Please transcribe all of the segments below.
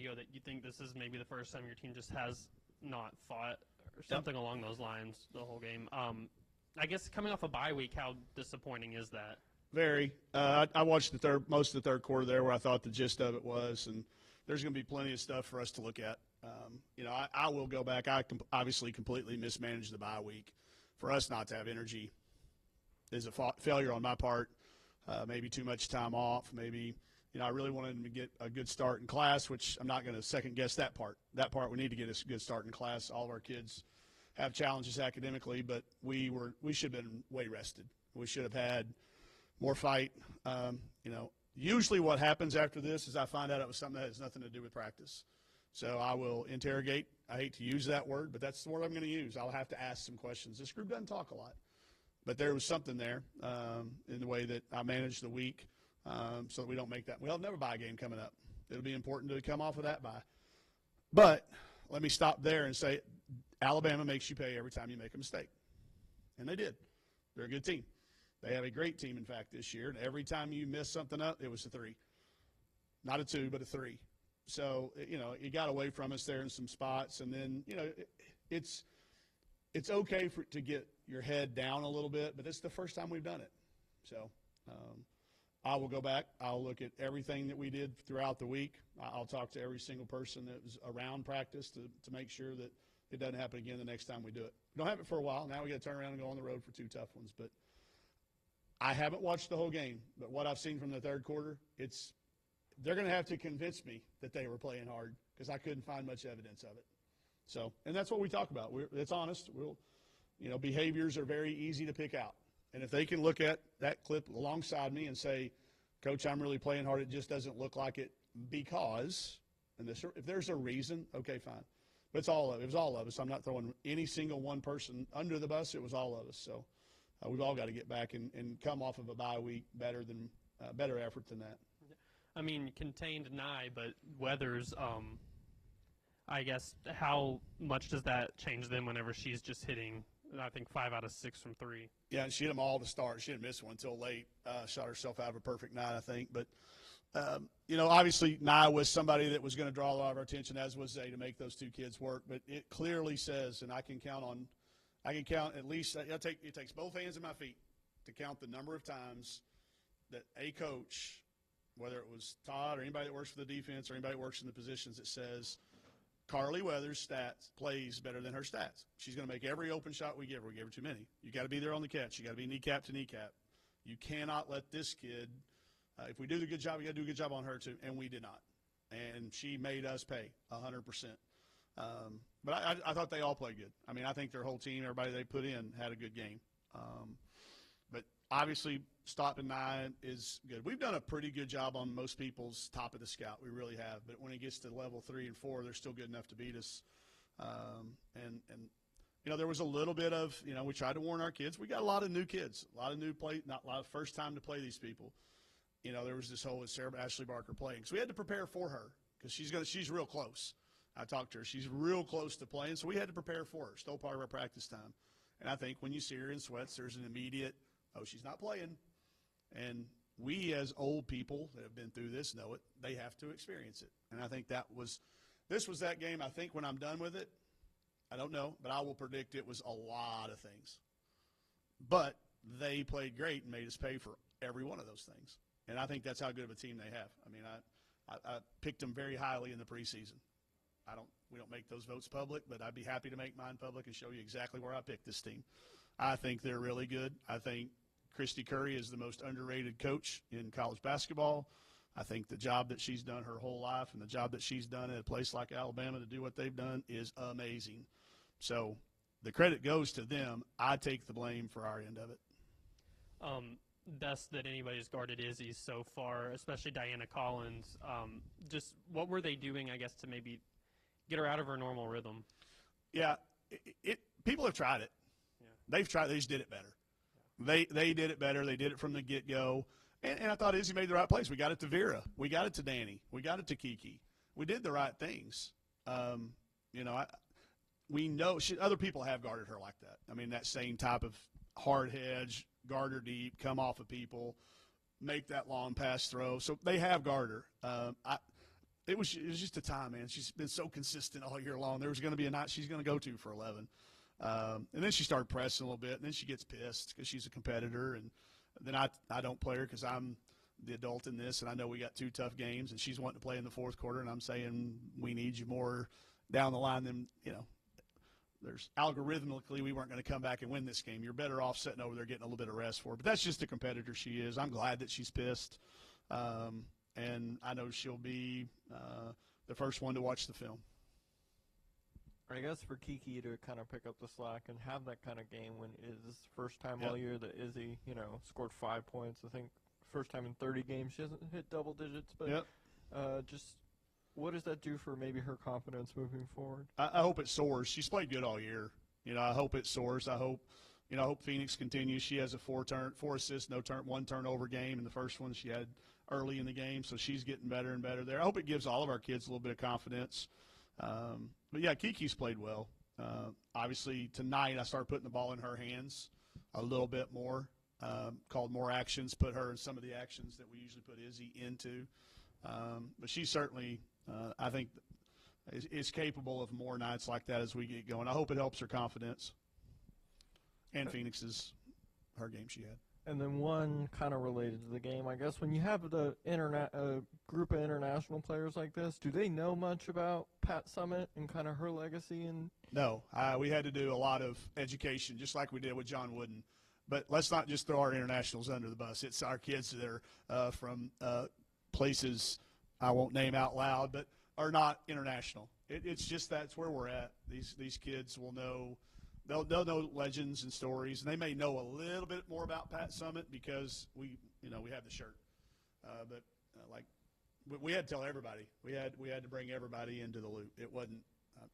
video that you think this is maybe the first time your team just has not fought or something along those lines the whole game. I guess coming off a bye week, how disappointing is that? Very. I watched most of the third quarter there where I thought the gist of it was, and there's going to be plenty of stuff for us to look at. I will go back. I obviously completely mismanaged the bye week. For us not to have energy is a failure on my part. Maybe too much time off. Maybe, I really wanted them to get a good start in class, which I'm not going to second guess that part. That part we need to get a good start in class. All of our kids have challenges academically, but we should have been way rested. We should have had more fight. Usually what happens after this is I find out it was something that has nothing to do with practice. So I will interrogate. I hate to use that word, but that's the word I'm going to use. I'll have to ask some questions. This group doesn't talk a lot, but there was something there in the way that I managed the week so that we don't make that. We'll have another bye game coming up. It'll be important to come off of that bye. But let me stop there and say Alabama makes you pay every time you make a mistake. And they did. They're a good team. They have a great team, in fact, this year. And every time you miss something up, it was a 3. Not a 2, but a 3. So, it got away from us there in some spots. And then, it's okay to get your head down a little bit, but it's the first time we've done it. So I will go back. I'll look at everything that we did throughout the week. I'll talk to every single person that was around practice to make sure that it doesn't happen again the next time we do it. We don't have it for a while. Now we got to turn around and go on the road for 2 tough ones. But I haven't watched the whole game, but what I've seen from the third quarter, they're going to have to convince me that they were playing hard because I couldn't find much evidence of it. So, and that's what we talk about. It's honest. Behaviors are very easy to pick out. And if they can look at that clip alongside me and say, Coach, I'm really playing hard, it just doesn't look like it because, and if there's a reason, okay, fine. But it was all of us. I'm not throwing any single one person under the bus. It was all of us. So we've all got to get back and come off of a bye week better effort than that. I mean, contained Nye, but Weathers, I guess, how much does that change them whenever she's just hitting, I think, 5 out of 6 from 3? Yeah, and she hit them all to start. She didn't miss one until late. Shot herself out of a perfect night, I think. But, obviously Nye was somebody that was going to draw a lot of our attention, as was Zay, to make those 2 kids work. But it clearly says, and I can count at least, it takes both hands and my feet to count the number of times that a coach, whether it was Todd or anybody that works for the defense or anybody that works in the positions, that says Carly Weathers' stats plays better than her stats. She's going to make every open shot we give her. We gave her too many. You got to be there on the catch. You got to be kneecap to kneecap. You cannot let this kid, if we do the good job, we got to do a good job on her too, and we did not. And she made us pay 100%. But I thought they all played good. I mean, I think their whole team, everybody they put in, had a good game. But obviously, stopping Nye is good. We've done a pretty good job on most people's top of the scout. We really have. But when it gets to level 3 and 4, they're still good enough to beat us. There was a little bit of, we tried to warn our kids. We got a lot of new kids, a lot of first time to play these people. There was this whole Sarah Ashley Barker playing. So we had to prepare for her because she's real close. I talked to her. She's real close to playing, so we had to prepare for her. Still part of our practice time. And I think when you see her in sweats, there's an immediate, she's not playing. And we as old people that have been through this know it. They have to experience it. And I think this was that game. I think when I'm done with it, I don't know, but I will predict it was a lot of things. But they played great and made us pay for every one of those things. And I think that's how good of a team they have. I mean, I picked them very highly in the preseason. We don't make those votes public, but I'd be happy to make mine public and show you exactly where I picked this team. I think they're really good. I think Christy Curry is the most underrated coach in college basketball. I think the job that she's done her whole life and the job that she's done at a place like Alabama to do what they've done is amazing. So the credit goes to them. I take the blame for our end of it. Best that anybody's guarded Izzy so far, especially Diana Collins. Just what were they doing, I guess, to maybe get her out of her normal rhythm? Yeah, people have tried it. Yeah. They've tried. They just did it better. Yeah. They did it better. They did it from the get-go. And I thought Izzy made the right plays. We got it to Vera. We got it to Danny. We got it to Kiki. We did the right things. We know other people have guarded her like that. I mean, that same type of hard hedge, guard her deep, come off of people, make that long pass throw. So they have guarded her. it was just a time, man. She's been so consistent all year long. There was going to be a night she's going to go to for 11. And then she started pressing a little bit, and then she gets pissed because she's a competitor. And then I don't play her because I'm the adult in this, and I know we got 2 tough games, and she's wanting to play in the fourth quarter, and I'm saying we need you more down the line than, there's algorithmically we weren't going to come back and win this game. You're better off sitting over there getting a little bit of rest for her. But that's just the competitor she is. I'm glad that she's pissed. And I know she'll be the first one to watch the film. I guess for Kiki to kind of pick up the slack and have that kind of game when it is the first time Yep. all year that Izzy, scored 5 points. I think first time in 30 games she hasn't hit double digits. But Yep. just what does that do for maybe her confidence moving forward? I hope it soars. She's played good all year. I hope it soars. I hope Phoenix continues. She has a 4 assists, 1 turnover game, and the first one she had early in the game, so she's getting better and better there. I hope it gives all of our kids a little bit of confidence. But yeah, Kiki's played well. Obviously tonight I started putting the ball in her hands a little bit more. Called more actions, put her in some of the actions that we usually put Izzy into. But she certainly, I think, is capable of more nights like that as we get going. I hope it helps her confidence. And Phoenix's, her game she had. And then one kind of related to the game, I guess, when you have the group of international players like this, do they know much about Pat Summitt and kind of her legacy? And No, we had to do a lot of education, just like we did with John Wooden. But let's not just throw our internationals under the bus. It's our kids that are from places I won't name out loud, but are not international. It's just that's where we're at. These kids will know. They'll know legends and stories, and they may know a little bit more about Pat Summitt because we have the shirt. But we had to tell everybody. We had to bring everybody into the loop. It wasn't.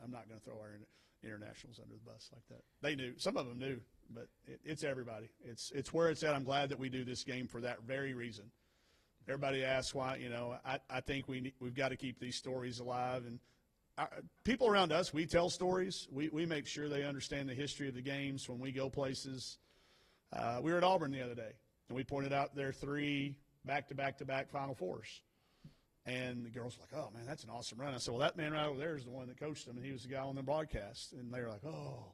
I'm not going to throw our internationals under the bus like that. They knew. Some of them knew, but it's everybody. It's where it's at. I'm glad that we do this game for that very reason. Everybody asks why. I think we've got to keep these stories alive, and people around us, we tell stories. We make sure they understand the history of the games when we go places. We were at Auburn the other day, and we pointed out their 3 back-to-back-to-back Final Fours. And the girls were like, oh, man, that's an awesome run. I said, well, that man right over there is the one that coached them, and he was the guy on the broadcast. And they were like, oh,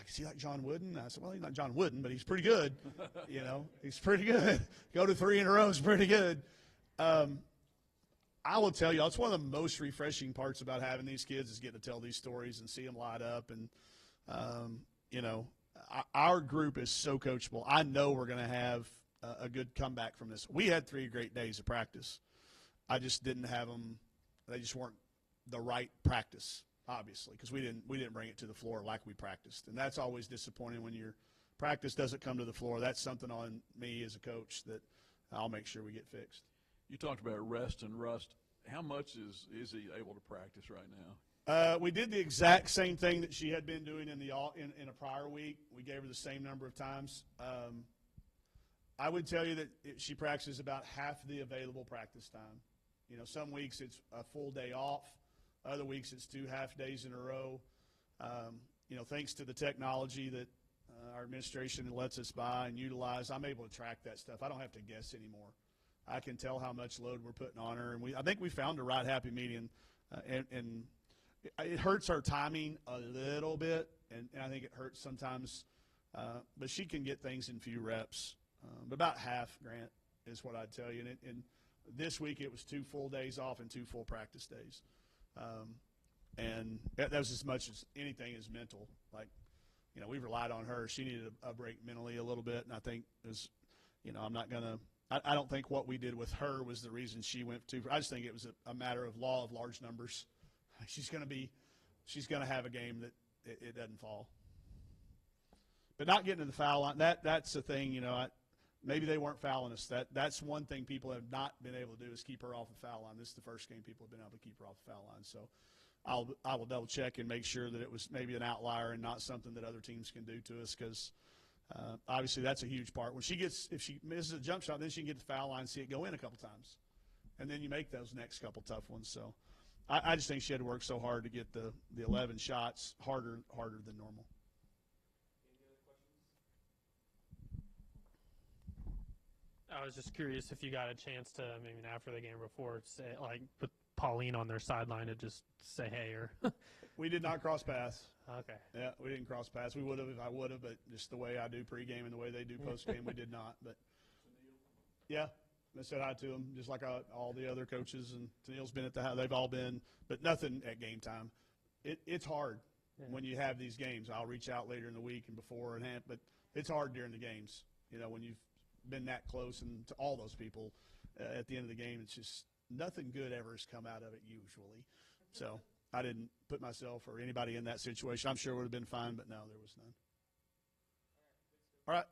is he like John Wooden? I said, well, he's not John Wooden, but he's pretty good. He's pretty good. Go to 3 in a row is pretty good. I will tell you, it's one of the most refreshing parts about having these kids is getting to tell these stories and see them light up. And, our group is so coachable. I know we're going to have a good comeback from this. We had 3 great days of practice. I just didn't have them. They just weren't the right practice, obviously, because we didn't bring it to the floor like we practiced. And that's always disappointing when your practice doesn't come to the floor. That's something on me as a coach that I'll make sure we get fixed. You talked about rest and rust. How much is he able to practice right now? We did the exact same thing that she had been doing in a prior week. We gave her the same number of times. I would tell you that she practices about half the available practice time. Some weeks it's a full day off. Other weeks it's 2 half days in a row. Thanks to the technology that our administration lets us buy and utilize, I'm able to track that stuff. I don't have to guess anymore. I can tell how much load we're putting on her, and I think we found the right happy medium. And it hurts our timing a little bit, and I think it hurts sometimes. But she can get things in few reps. But about half, Grant, is what I'd tell you. And this week it was 2 full days off and 2 full practice days. And that was as much as anything is mental. We relied on her. She needed a break mentally a little bit, and I think I'm not going to – I don't think what we did with her was the reason she went to – I just think it was a matter of law of large numbers. She's going to have a game that it doesn't fall. But not getting to the foul line, that's the thing, maybe they weren't fouling us. That's one thing people have not been able to do is keep her off the foul line. This is the first game people have been able to keep her off the foul line. So I will double check and make sure that it was maybe an outlier and not something that other teams can do to us because obviously that's a huge part. If she misses a jump shot, then she can get the foul line and see it go in a couple times. And then you make those next couple tough ones. So I just think she had to work so hard to get the 11 shots harder than normal. I was just curious if you got a chance to, maybe not after the game, before, say, Colleen on their sideline to just say hey or We did not cross paths. okay. Yeah, we didn't cross paths. We would have if I would have, but just the way I do pregame and the way they do postgame, we did not. But yeah, I said hi to them, just like all the other coaches. And Tennille's been at the house. They've all been, but nothing at game time. It's hard when you have these games. I'll reach out later in the week and before and but it's hard during the games. You know, when you've been that close and to all those people at the end of the game, it's just nothing good ever has come out of it usually. So I didn't put myself or anybody in that situation. I'm sure it would have been fine, but no, there was none. All right.